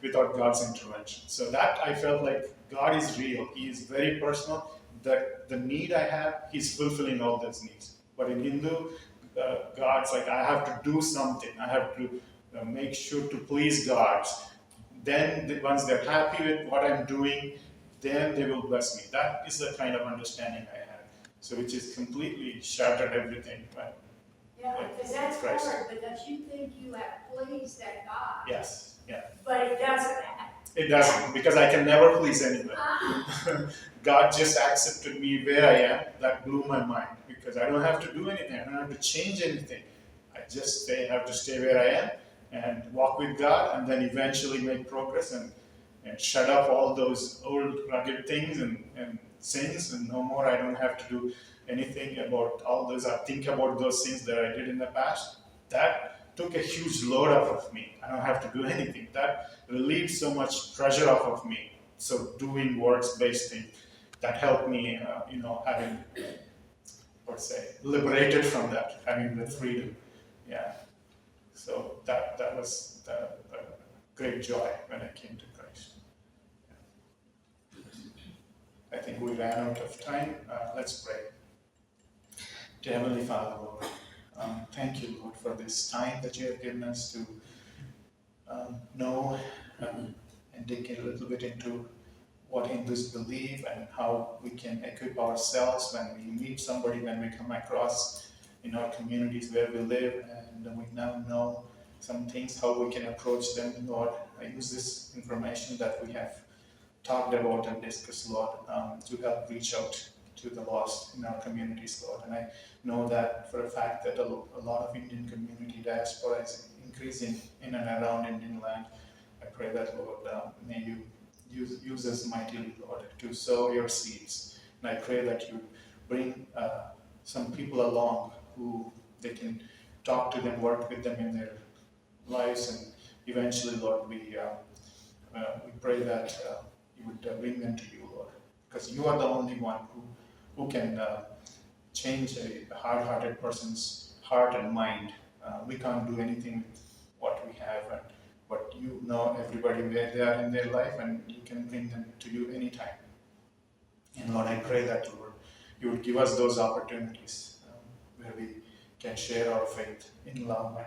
without God's intervention. So that I felt like God is real. He is very personal. The need I have, He's fulfilling all those needs. But in Hindu, God's like, I have to do something. I have to make sure to please God. Then once they're happy with what I'm doing, then they will bless me. That is the kind of understanding I had. So which is completely shattered everything. Right? Yeah, Like because that's Christ. hard, because you think you have pleased that God. Yes, yeah. But it doesn't happen. It doesn't, because I can never please anybody. God just accepted me where I am. That blew my mind, because I don't have to do anything. I don't have to change anything. I just have to stay where I am and walk with God, and then eventually make progress and shut up all those old rugged things and sins, and no more. I don't have to do anything about all those. I think about those things that I did in the past. That took a huge load off of me. I don't have to do anything. That relieved so much pressure off of me. So doing works-based thing, that helped me, having, liberated from that, having the freedom. Yeah. So that was the great joy when I came to Christ. think we ran out of time. Let's pray. Dear Heavenly Father, Lord, thank you, Lord, for this time that you have given us to know and dig a little bit into what Hindus believe and how we can equip ourselves when we meet somebody, when we come across in our communities where we live, and we now know some things, how we can approach them, Lord. I use this information that we have talked about and discussed, Lord, to help reach out to the lost in our communities, Lord. And I know that for a fact that a lot of Indian community diaspora is increasing in and around Indian land. I pray that, Lord, may you use us mightily, Lord, to sow your seeds. And I pray that you bring some people along who they can talk to them, work with them in their lives, and eventually, Lord, we pray that you would bring them to you, Lord, because you are the only one who can change a hard-hearted person's heart and mind. We can't do anything with what we have, but you know everybody where they are in their life, and you can bring them to you anytime. And Lord, I pray that, Lord, you would give us those opportunities where we can share our faith in love,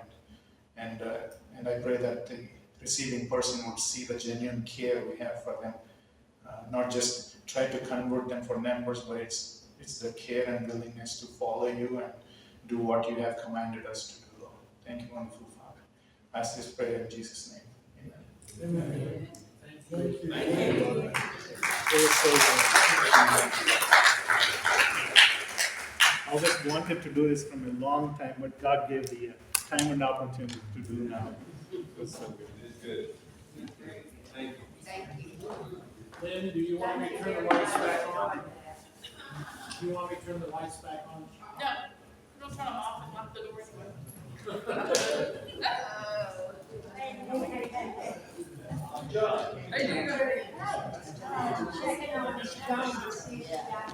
and I pray that the receiving person would see the genuine care we have for them, not just try to convert them for numbers, but it's the care and willingness to follow you and do what you have commanded us to do, Lord. Thank you, wonderful Father. I ask this prayer in Jesus' name. Amen. Amen. Thank you. It was so good. I always wanted to do this from a long time, but God gave the time and opportunity to do now. It was so good. It's good. Thank you. Thank you. Lynn, do you want me to turn the lights back on? Do you want me to turn the lights back on? No, we'll turn them off and lock the door anyway. John. Hey, you go. Checking on his phone to see if that.